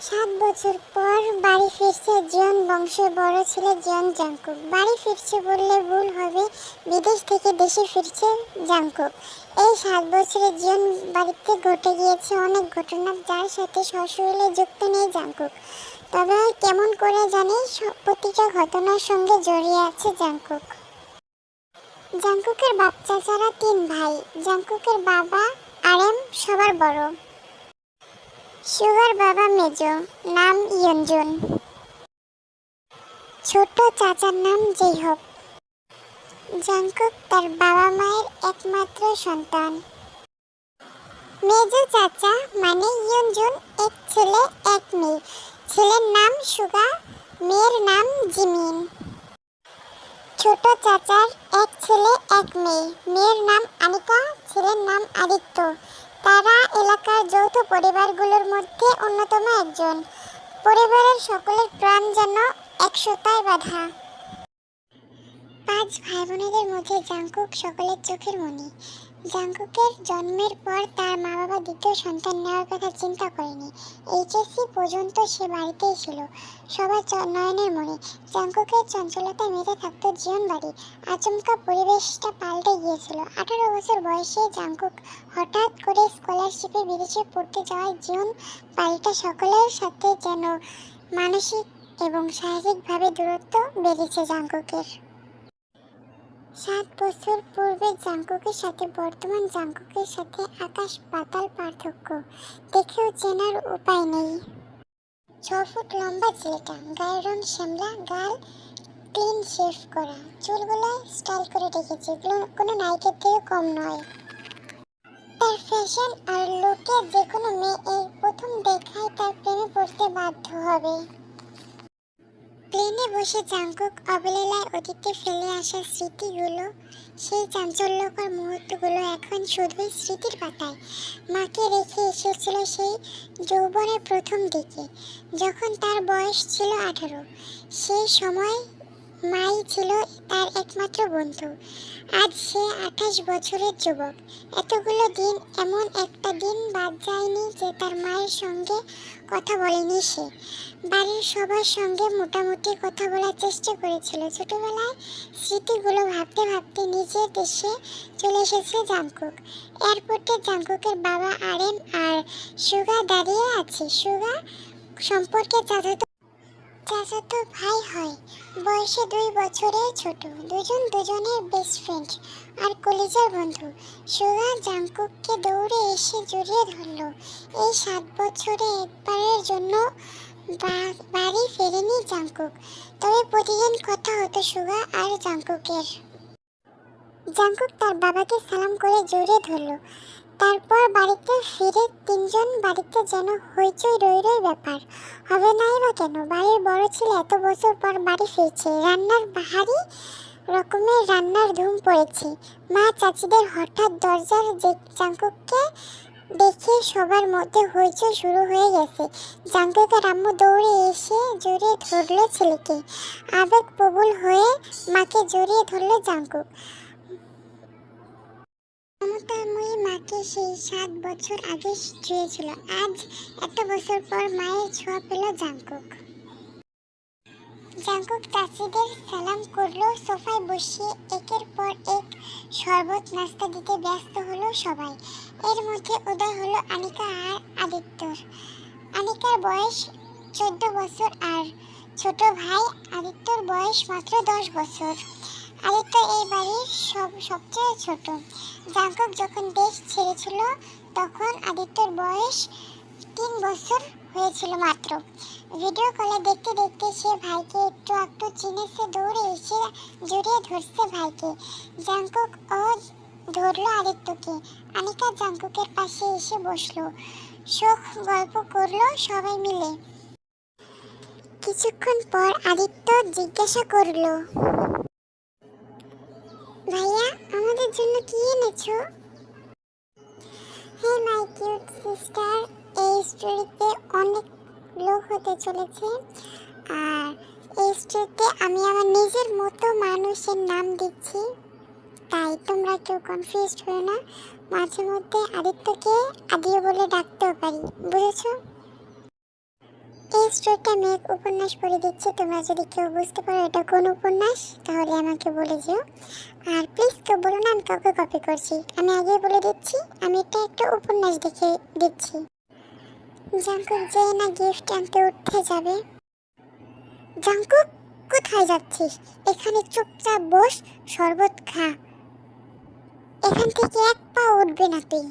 7 বছর পর বাড়ি ফিরছে জিওন বংশের বড় ছেলে জিওন জাংকুক। বাড়ি ফিরছে বললে ভুল হবে, বিদেশ থেকে দেশে ফিরছে জাংকুক। এই 7 বছরে জিওন বাড়িতে ঘটে গিয়েছে অনেক ঘটনা, যার সাথে সশরীরে যুক্ত নেই জাংকুক। তবে কেমন করে জানি প্রতিটা ঘটনার সঙ্গে জড়িয়ে আছে জাংকুক। জাংকুকের বাচ্চারা 3 ভাই। জাংকুকের বাবা আরএম সবার বড়। সুগার বাবা মেজো, নাম ইয়নজুন। ছোট চাচার নাম জেহব। জাংকুক তার বাবা মায়ের একমাত্র সন্তান। মেজো চাচা মানে ইয়নজুন এক ছেলে এক মেয়ে। ছেলের নাম সুগা, মেয়ের নাম জিমিন। ছোট চাচার এক ছেলে এক মেয়ে, মেয়ের নাম আনিকা, ছেলের নাম আদিত্য। তারা এলাকার যৌথ পরিবারগুলোর মধ্যে অন্যতম একজন। পরিবারের সকলের প্রাণ যেন একসাথে বাঁধা। 5 ভাই বোনেদের মধ্যে জাংকুক সকলের চোখের মণি। জাংকুকের জন্মের পর তার মা বাবা দ্বিতীয় সন্তান নেওয়ার কথা চিন্তা করেনি। এইচএসসি পর্যন্ত সে বাড়িতেই ছিল, সবার নয়নের মণি। জাংকুকের চঞ্চলতায় মেতে থাকতো জিওন বাড়ি। আচমকা পরিবেশটা পাল্টে গিয়েছিল। 18 বছর বয়সে জাংকুক হঠাৎ করে স্কলারশিপে বিদেশে পড়তে যাওয়ায় জিওন বাড়িটা সকলের সাথে যেন মানসিক এবং শারীরিকভাবে দূরত্ব বেড়েছে জাংকুকের। 7 বছর পূর্বে জাংকুকের সাথে বর্তমান জাংকুকের সাথে আকাশ পাতাল পার্থক্য, দেখেও চেনার উপায় নেই। 6 ফুট লম্বা ছেলেটা, গায়ের রং শ্যামলা, গাল ক্লিন শেভ করা, চুলগুলো স্টাইল করে রেখেছে, কোনো নায়িকার থেকে কম নয়। তার ফ্যাশন আর লুকে যে কোনো মেয়ে এই প্রথম দেখায় তার প্রেমে পড়তে বাধ্য হবে। প্লেনে বসে জাংকুক অবলীলায় অতীতে ফেলে আসা স্মৃতিগুলো, সেই চাঞ্চল্যকর মুহূর্তগুলো এখন শুধুই স্মৃতির পাতায়। মাকে রেখে এসেছিল সেই যৌবনের প্রথম দিকে, যখন তার বয়স ছিল 18। সেই সময় মাই ছিল তার একমাত্র বন্ধু। আজ সে 28 বছরের যুবক। এতগুলো দিন এমন একটা দিন বাদ যায়নি যে তার মায়ের সঙ্গে কথা বলেনি সে। বাড়ির সবার সঙ্গে মোটামুটি কথা বলার চেষ্টা করেছিল। ছোটবেলায় স্মৃতিগুলো ভাবতে ভাবতে নিজের দেশে চলে এসেছে জাংকুক। এয়ারপোর্টে জাংকুকের বাবা আরএম আর সুগা দাঁড়িয়ে আছে। সুগা সম্পর্কে চাচাতো ভাই হয়, বয়সে 2 বছরের ছোট। দুজন দুজনের বেস্ট ফ্রেন্ড আর কলিজার বন্ধু। সুগা জাংকুককে দৌড়ে এসে জড়িয়ে ধরল। এই 7 বছরে একবারের জন্য বাড়ি ফেরেনি জাংকুক, তবে প্রতিদিন কথা হতো সুগা আর জাংকুকের। জাংকুক তার বাবাকে সালাম করে জড়িয়ে ধরল। তারপর বাড়িতে ফিরে 3জন বাড়িতে যেন হইচই রই ব্যাপার। হবে নাই বা কেন, বাড়ির বড় ছেলে এত বছর পর বাড়ি ফিরছে। রান্নার ভারী রকমের রান্নার ধুম পড়েছে। মা চাচিদের হঠাৎ দরজার জাংকুককে দেখে সবার মধ্যে হইচই শুরু হয়ে গেছে। জাংকুকের আম্মু দৌড়ে এসে জড়িয়ে ধরল ছেলেকে। আবেগপ্রবল হয়ে মাকে জড়িয়ে ধরল জাংকুক। মমতাময়ী মাকে সেই 7 বছর আগে ছুঁয়েছিল। আজ এত বছর পর মায়ের ছোঁয়া পেল জাংকুক। জাংকুক চাচিদের সালাম করলো। সোফায় বসিয়ে একের পর এক শরবত নাস্তা দিতে ব্যস্ত হলো সবাই। এর মধ্যে উদয় হলো আনিকা আর আদিত্যর। আনিকার বয়স 14 বছর আর ছোট ভাই আদিত্যর বয়স মাত্র 10 বছর। আদিত্য এই বাড়ির সবচেয়ে ছোট। জাংকুক যখন দেশ ছেড়েছিল তখন আদিত্যর বয়স 3 বছর হয়েছিল মাত্র। ভিডিও কলে দেখতে দেখতে সে ভাইকে একটু একটু চিনেছে, দৌড়ে এসে জড়িয়ে ধরছে ভাইকে। জাংকুক ও ধরলো আদিত্যকে। আনিকা জাংকুকের পাশে এসে বসলো। শোক গল্প করলো সবাই মিলে। কিছুক্ষণ পর আদিত্য জিজ্ঞাসা করলো, ভাইয়া আমাদের জন্য কি এনেছো? হে মাই কিউট সিস্টার, এই স্টোরিতে অনেক লোক হতে চলেছে, আর এই স্টোরিতে আমি আমার নিজের মতো মানুষের নাম দিচ্ছি, তাই তোমরা কেউ কনফিউজড হয়ে না। মাঝে মধ্যে আদিত্যকে আদিও বলে ডাকতেও পারি, বুঝেছো? এই স্টোরিটা আমি এক উপন্যাস পড়ে দিচ্ছি, তোমরা যদি কেউ বুঝতে পারো এটা কোন উপন্যাস তাহলে আমাকে বলে যেও। আর প্লিজ কেউ বলো না আমি কাউকে কপি করছি, আমি আগেই বলে দিচ্ছি আমি এটা একটা উপন্যাস দেখে দিচ্ছি। জাঙ্কুক যে না গিফট আনতে উঠতে যাবে। জাঙ্কুক কোথায় যাচ্ছিস? এখানে চুপচাপ বস, শরবত খা, এখান থেকে এক পা উঠবে না তুই।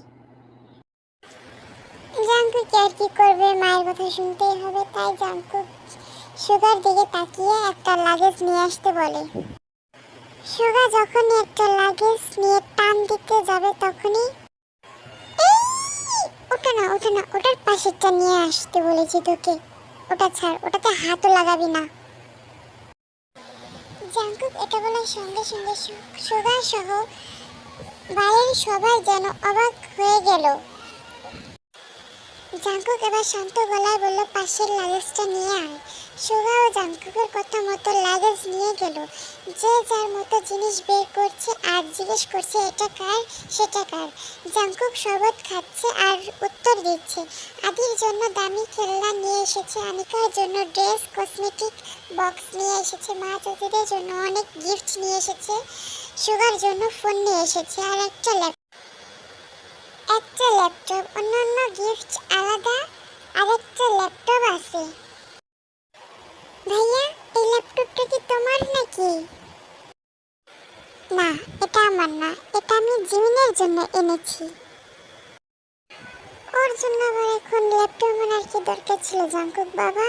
জাঙ্কুক আর কি করবে, মায়ের কথা শুনতেই হবে, তাই জাঙ্কুক সুগার দিকে তাকিয়ে একটা লাগেজ নিয়ে আসতে বলে। সুগা যখনই একটা লাগেজ নিয়ে টান দিতে যাবে তখনই ওটা না ওটা না, ওটার পাশেরটা নিয়ে আসতে বলেছি তোকে, ওটা ছাড়, ওটাতে হাতও লাগাবি না। জাঙ্কুক এটা বলার সঙ্গে সঙ্গে সুগা সহ বাড়ির সবাই যেন অবাক হয়ে গেল। জাঙ্কুক এবার শান্ত গলায় বলল, পাশের লাগেজটা নিয়ে আয়। সুগা ও জাঙ্কুকের কথা মতো লাগেজ নিয়ে গেল। যে যার মতো জিনিস বের করছে আর জিজ্ঞেস করছে এটা কার সেটা কার। জাঙ্কুক শরবত খাচ্ছে আর উত্তর দিচ্ছে। আদির জন্য দামি খেলনা নিয়ে এসেছে, আনিকার জন্য ড্রেস কসমেটিক বক্স নিয়ে এসেছে, মা চাচিদের জন্য অনেক গিফট নিয়ে এসেছে, সুগার জন্য ফোন নিয়ে এসেছে আর একটা ল্যাপটপ, অন্যান্য গিফট আলাদা আরেকটা ল্যাপটপ আছে। ভাইয়া এই ল্যাপটপটা কি তোমার নাকি? না এটা আমার না, এটা আমি জিমিনের জন্য এনেছি। ওর জন্য আবার এখন ল্যাপটপ আনার কি দরকার ছিল জাঙ্কুক বাবা?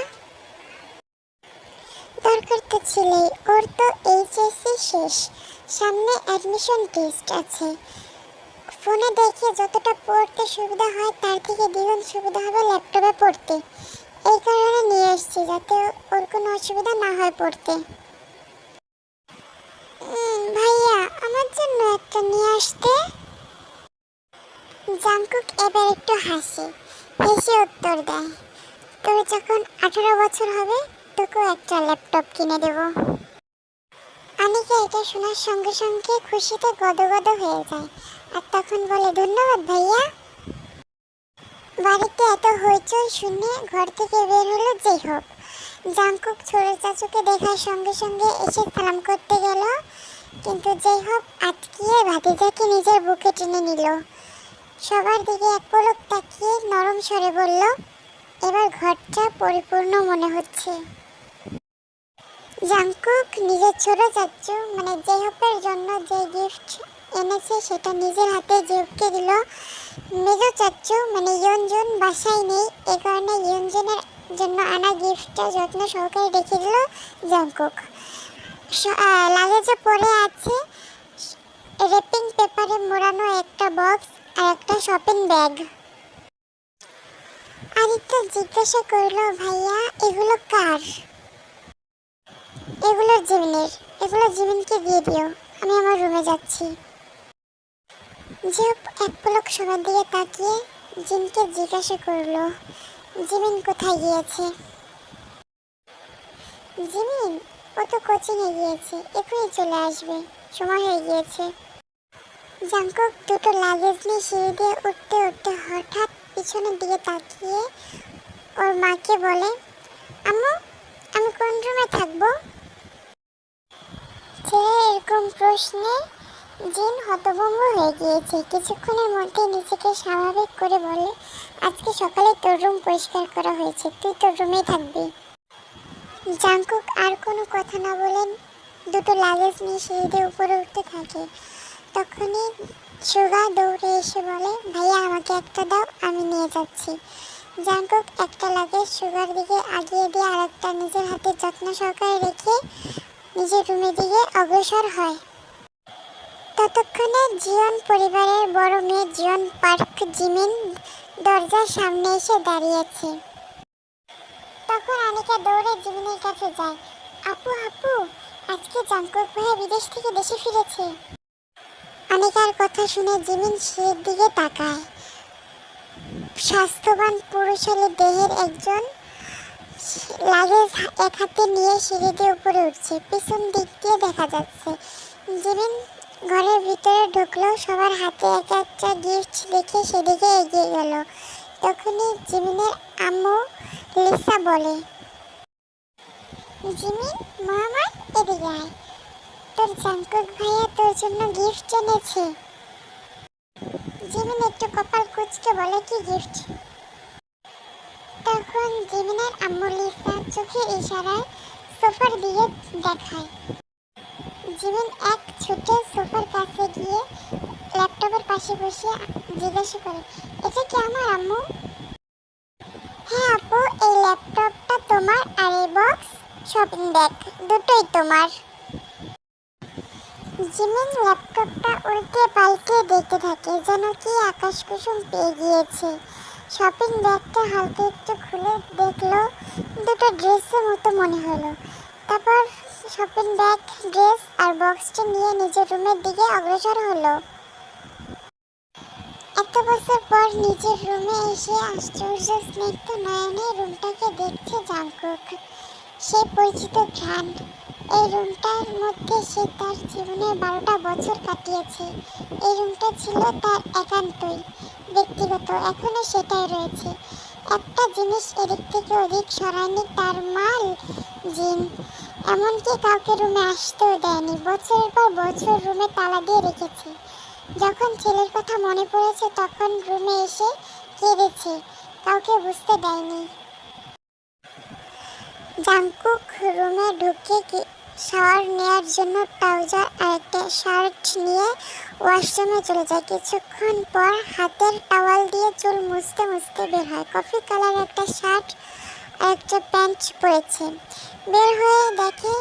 দরকার তো ছিলই, ওর তো এইচএসসি শেষ, সামনে অ্যাডমিশন টেস্ট আছে, ফোনে দেখে যতটা পড়তে সুবিধা হয় তার থেকে দ্বিগুণ সুবিধা হবে ল্যাপটপে পড়তে। এই কারণে নিয়ে এসেছি যাতে ওর কোনো অসুবিধা না হয় পড়তে। ভাইয়া আমার জন্য একটা নিয়ে আসতে। জাঙ্কুক এবার একটু হেসে উত্তর দেয়, তোর যখন 18 বছর হবে তোকেও একটা ল্যাপটপ কিনে দেব। আনিকা এটা শোনার সঙ্গে সঙ্গে খুশিতে গদগদ হয়ে যায় আর তখন বলে, ধন্যবাদ ভাইয়া। বাড়িতে এত হইচই শুনে ঘর থেকে বের হলো যেই হোক। জাঙ্কুক ছোট চাচুকে দেখার সঙ্গে সঙ্গে এসে সালাম করতে গেল, কিন্তু যেই হোক আটকিয়ে ভাতিজাকে নিজের বুকে টেনে নিল। সবার দিকে এক পলক তাকিয়ে নরম স্বরে বলল, এবার ঘরটা পরিপূর্ণ মনে হচ্ছে। জাঙ্কুক নিজের ছোট চাচু মানে জেহপের জন্য যে গিফট এনেছে সেটা নিজের হাতে জেহপকে দিল। মেজো চাচু মানে ইয়নজুন বাসায় নেই, এ কারণে ইয়নজুনের জন্য আনা গিফটটা যত্ন সহকারে রেখে দিল জাঙ্কুক। লাগেজে পড়ে আছে র্যাপিং পেপারে মোড়ানো একটা বক্স আর একটা শপিং ব্যাগ। আদিত্য জিজ্ঞাসা করলো, ভাইয়া এগুলো কার? এগুলো জিমিনের, এগুলো জিমিনকে দিয়ে দিও, আমি আমার রুমে যাচ্ছি। জেপ এক পলক সবার দিকে তাকিয়ে জিনকে জিজ্ঞাসা করলো, জিমিন কোথায় গিয়েছে? জিমিন ও তো কোচিংয়ে গিয়েছে, এখনই চলে আসবে, সময় হয়ে গিয়েছে। জাঙ্কুক দুটো লাগেজ নিয়ে সিঁড়ি দিয়ে উঠতে উঠতে হঠাৎ পিছনের দিকে তাকিয়ে ওর মাকে বলে, আম্মু আমি কোন রুমে থাকবো? ছেলের এরকম প্রশ্নে জিন হতভম্ব হয়ে গিয়েছে। কিছুক্ষণের মধ্যে নিজেকে স্বাভাবিক করে বলে, আজকে সকালে তোর রুম পরিষ্কার করা হয়েছে, তুই তোর রুমেই থাকবি। জাঙ্কুক আর কোনো কথা না বলেন দুটো লাগেজ নিয়ে সিঁড়ি দিয়ে উপরে উঠতে থাকে। তখনই সুগা দৌড়ে এসে বলে, ভাইয়া আমাকে একটা দাও, আমি নিয়ে যাচ্ছি। জাঙ্কুক একটা লাগেজ সুগার দিকে আগিয়ে দিয়ে আরেকটা নিজের হাতে যত্ন সহকারে রেখে নিজের রুমের দিকে অগ্রসর হয়। ততক্ষণে জিয়ন পরিবারের বড় মেয়ে জিয়ন পার্ক জিমিন দরজার সামনে এসে দাঁড়িয়েছে। তখন আনিকা দৌড়ে জিমিনের কাছে যায়, আপু আপু আজকে জাঙ্কুক ভাইয়া বিদেশ থেকে দেশে ফিরেছে। আনিকার কথা শুনে জিমিন সিঁড়ির দিকে তাকায়। স্বাস্থ্যবান পুরুষালী দেহের একজন লাগেজ এক হাতে নিয়ে সিঁড়ি দিয়ে উপরে উঠছে, পিছন দিক দিয়ে দেখা যাচ্ছে। জিমিন ঘরের ভিতরে ঢুকলো, সবার হাতে এক একটা গিফট দেখে সেদিকে এগিয়ে গেল। তখনই জিমিনের আম্মু লিসা বলে, জিমিন মোহাম্মদ এদিকে আয়, তোর জাঙ্কুক ভাইয়া তোর জন্য গিফট এনেছে। জিমিন একটু কপাল কুঁচকে বলে, কি গিফট? তখন জিমিনের আম্মু লিসা চোখের ইশারায় সোফার দিকে দেখায়। জিমিন এক ছুটে সোফার কাছে গিয়ে ল্যাপটপের পাশে বসে জিজ্ঞাসা করে, এটা কি আমার আম্মু? হ্যাঁ আপু, এই ল্যাপটপটা তোমার আর এই বক্স শপিং ব্যাগ দুটোই তোমার। জিমিন ল্যাপটপটা উল্টে পাল্টে দেখতে থাকে, যেন কি আকাশ কুসুম পেয়ে গিয়েছে। শপিং ব্যাগটা হালকা একটু খুলে দেখলো, দুটো ড্রেসের মতো মনে হলো। তারপর শপিং ব্যাগ, ড্রেস আর বক্সটা নিয়ে নিজের রুমের দিকে অগ্রসর হলো। এত বছর পর নিজের রুমে এসে আশ্চর্য স্নিগ্ধ নয়নে রুমটাকে দেখছে জাঙ্কুক। সেই পরিচিত ঘ্রাণ, এই রুমটার মধ্যে সে তার জীবনের 12টা বছর কাটিয়েছে। এই রুমটা ছিল তার একান্তই ব্যক্তিগত, এখনো সেটাই রয়েছে। একটা জিনিস এদিক থেকে ওদিক সরায়নি তার মাল জিন, এমনকি কাউকে রুমে আসতেও দেয়নি। বছরের পর বছর রুমে তালা দিয়ে রেখেছে। যখন ছেলের কথা মনে পড়েছে তখন রুমে এসে কেঁদেছে, কাউকে বুঝতে দেয়নি। জাঙ্কুক রুমে ঢুকে শাওয়ার নেওয়ার জন্য ট্রাউজার আর একটা শার্ট নিয়ে ওয়াশরুমে চলে যায়। কিছুক্ষণ পর হাতের টাওয়াল দিয়ে চুল মুছতে মুছতে বের হয়। কফি কালার একটা শার্ট আর একটা প্যান্ট পরেছে। বের হয়ে দেখে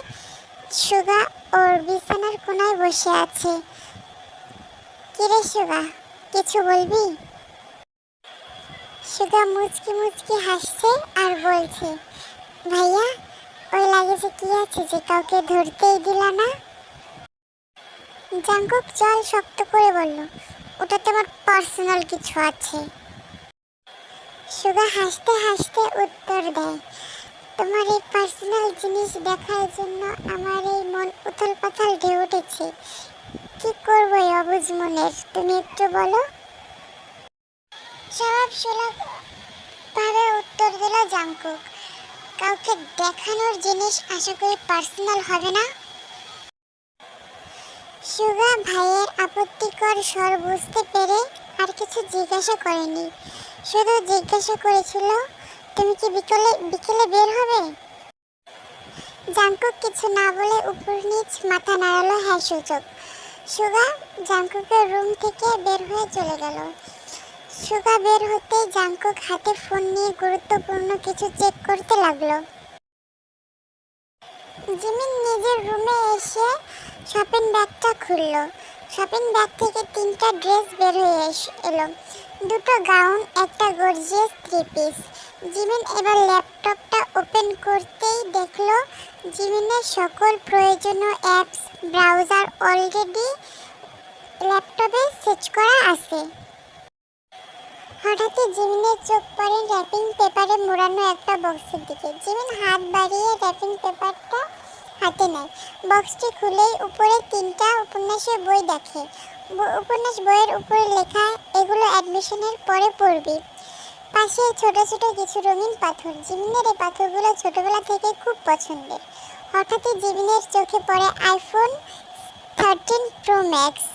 সুগা ওর বিছানার কোনায় বসে আছে। কিরে সুগা, কিছু বলবি? সুগা মুচকি মুচকি হাসছে আর বলছে, ভাইয়া ওই লাগেজে কি আছে যে কাউকে ধরতেই দিল না? জাঙ্কুক জল শক্ত করে বলল, ওটাতে আমার পার্সোনাল কিছু আছে। সুগা হাসতে হাসতে উত্তর দেয়, তোমার এই পার্সোনাল জিনিস দেখার জন্য আমার এই মন উথল পাথল ঢেউ উঠেছে। কি করবো এই অবুঝ মনের, তুমি একটু বলো। জবাব সুলভ ভাবে উত্তর দিল জাঙ্কুক, কাউকে দেখানোর জিনিস আশা করি পার্সোনাল হবে না। সুগা ভাইয়ের আপত্তিকর স্বর বুঝতে পেরে আর কিছু জিজ্ঞাসা করেনি, শুধু জিজ্ঞাসা করেছিল, তুমি কি বিকেলে বের হবে? জাঙ্কুক কিছু না বলে উপর নিচ মাথা নাড়ালো হ্যাঁ সূচক। সুগা জাঙ্কুকের রুম থেকে বের হয়ে চলে গেল। সুগা বের হতেই জাঙ্কুক হাতে ফোন নিয়ে গুরুত্বপূর্ণ কিছু চেক করতে লাগলো। জিমিন নিজের রুমে এসে শপিং ব্যাগটা খুললো। শপিং ব্যাগ থেকে 3টা ড্রেস বের হয়ে এলো, 2টো গাউন, একটা গর্জিয়াস 3 পিস। জিমিন এবার ল্যাপটপটা ওপেন করতেই দেখলো জিমিনের সকল প্রয়োজনীয় অ্যাপস, ব্রাউজার অলরেডি ল্যাপটপে সেট করা আছে। হঠাৎই জিমিনের চোখ পড়ে র্যাপিং পেপারে মোড়ানো একটা বক্সের দিকে। জিমিন হাত বাড়িয়ে র্যাপিং পেপারটা হাতে নেয়। বক্সটি খুলেই উপরে 3টা উপন্যাসের বই দেখে। উপন্যাস বইয়ের উপরে লেখা, এগুলো অ্যাডমিশনের পরে পড়বি। পাশে ছোট ছোট কিছু রঙিন পাথর। জিমিনের এই পাথরগুলো ছোটবেলা থেকে খুব পছন্দের। হঠাৎই জিমিনের চোখে পড়ে আইফোন 13 প্রো ম্যাক্স।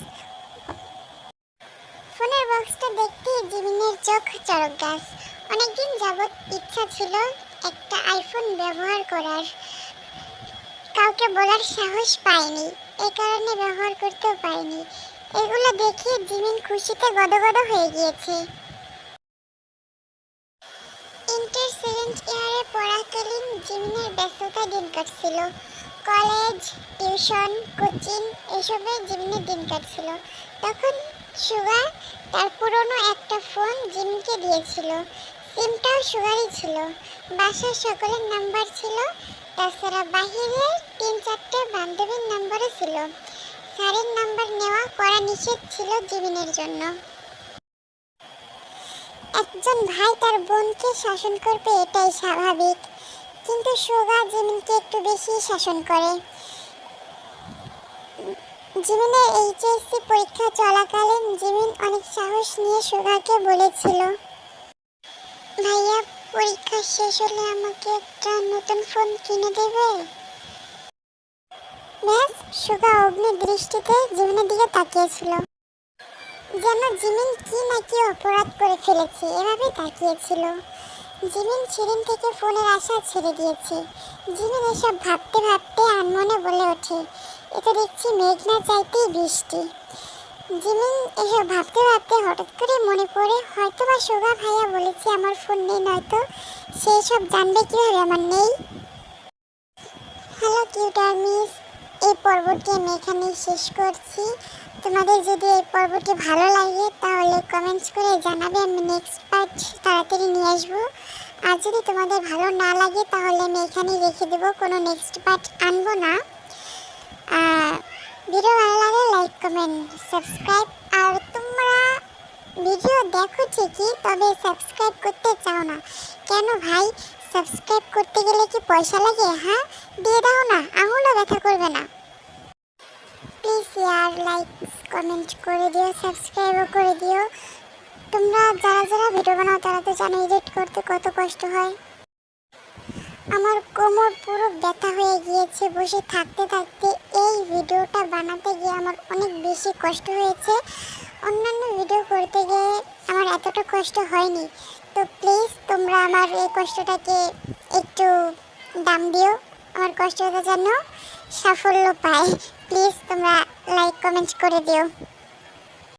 ফোনের বক্সটা দেখতেই জিমিনের চোখ চড়ক গাছ। অনেকদিন যাবৎ ইচ্ছা ছিল একটা আইফোন ব্যবহার করার, কাউকে বলার সাহস পাইনি, এই কারণে ব্যবহার করতেও পারিনি। এগুলো দেখে জিমিন খুশিতে গদগদ হয়ে গিয়েছে। ইন্টার সেকেন্ড ইয়ারে পড়াকালীন জিমিনের ব্যস্ততা দিন কাটছিল। কলেজ, টিউশন, কোচিং এসবে জিমিনের দিন কাটছিল। তখন সুগা তার পুরনো একটা ফোন জিমিনকে দিয়েছিল। সিমটাও সুগারই ছিল। বাসার সকলের নাম্বার ছিল, তাছাড়া বাহিরের 3-4টে বান্ধবীর নাম্বারও ছিল। স্যারের নাম্বার নেওয়া করা নিষেধ ছিল জিমিনের জন্য। একজন ভাই তার বোনকে শাসন করবে এটাই স্বাভাবিক, কিন্তু সুগা জিমিনকে একটু বেশি শাসন করে। জিমিনের এইচএসসি পরীক্ষা চলাকালীন জিমিন অনেক সাহস নিয়ে সুগাকে বলেছিল, ভাইয়া পরীক্ষা শেষ হলে আমাকে একটা নতুন ফোন কিনে দেবে? ব্যাস, সুগা অগ্নি দৃষ্টিতে জিমিনের দিকে তাকিয়েছিল, যেন জিমিন কি না কি অপরাধ করে ফেলেছে এভাবে তাকিয়েছিল। জিমিন সেদিন থেকে ফোনের আশা ছেড়ে দিয়েছে। জিমিন এসব ভাবতে ভাবতে আনমনে বলে ওঠে, এটা দেখছি মেঘ না চাইতেই বৃষ্টি। জিমিন এসব ভাবতে ভাবতে হঠাৎ করে মনে পড়ে, হয়তো বা সুগা ভাইয়া বলেছে আমার ফোন নেই, নয়তো সেই সব জানবে কিভাবে আমার নেই। হ্যালো কিউট আর্মিস, এই পর্বটি আমি এখানেই শেষ করছি। তোমাদের যদি এই পর্বটি ভালো লাগে তাহলে কমেন্টস করে জানাবে, আমি নেক্সট পার্ট তাড়াতাড়ি নিয়ে আসবো। আর যদি তোমাদের ভালো না লাগে তাহলে আমি এখানেই রেখে দেবো, কোনো নেক্সট পার্ট আনবো না। ভিডিও ভালো লাগলে লাইক কমেন্ট সাবস্ক্রাইব। আর তোমরা ভিডিও দেখো ঠিকই, তবে সাবস্ক্রাইব করতে চাও না কেন ভাই? সাবস্ক্রাইব করতে গেলে কি পয়সা লাগে? হ্যাঁ, দিয়ে দাও না, আঙুলও ব্যথা করবে না। প্লিজ ইয়ার লাইক কমেন্ট করে দিও, সাবস্ক্রাইবও করে দিও। তোমরা যারা যারা ভিডিও বানাও তারা তো জানো এডিট করতে কত কষ্ট হয়। আমার কোমর পুরো ব্যথা হয়ে গিয়েছে বসে থাকতে থাকতে। এই ভিডিওটা বানাতে গিয়ে আমার অনেক বেশি কষ্ট হয়েছে। অন্যান্য ভিডিও করতে গিয়ে আমার এতটা কষ্ট হয়নি। তো প্লিজ তোমরা আমার এই কষ্টটাকে একটু দাম দিও, আমার কষ্টটা যেন সাফল্য পায়। প্লিজ তোমরা লাইক কমেন্ট করে দিও।